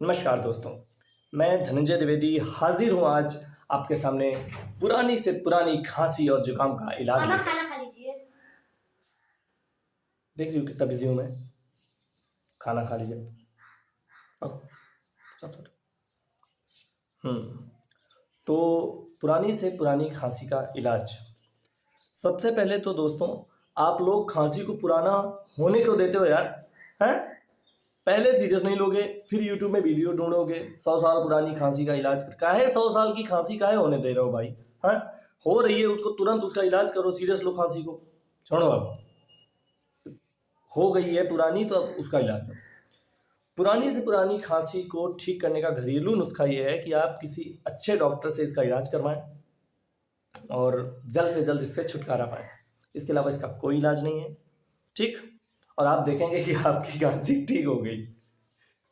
नमस्कार दोस्तों, मैं धनंजय द्विवेदी हाजिर हूँ आज आपके सामने पुरानी से पुरानी खांसी और जुकाम का इलाज लेकर। खाना खा लीजिए। देख रही हूँ कितना बिजी हूँ मैं। खाना खा लीजिए। तो पुरानी से पुरानी खांसी का इलाज। सबसे पहले तो दोस्तों, आप लोग खांसी को पुराना होने क्यों देते हो यार? हैं? पहले सीरियस नहीं लोगे, फिर यूट्यूब में वीडियो ढूंढोगे 100 साल पुरानी खांसी का इलाज। काहे 100 साल की खांसी काहे होने दे रहे हो भाई? हाँ, हो रही है उसको तुरंत उसका इलाज करो। सीरियस लो खांसी को, छोड़ो। अब हो गई है पुरानी तो अब उसका इलाज करो। पुरानी से पुरानी खांसी को ठीक करने का घरेलू नुस्खा ये है कि आप किसी अच्छे डॉक्टर से इसका इलाज करवाएं और जल्द से जल्द इससे छुटकारा पाएं। इसके अलावा इसका कोई इलाज नहीं है। ठीक, और आप देखेंगे कि आपकी खांसी ठीक हो गई।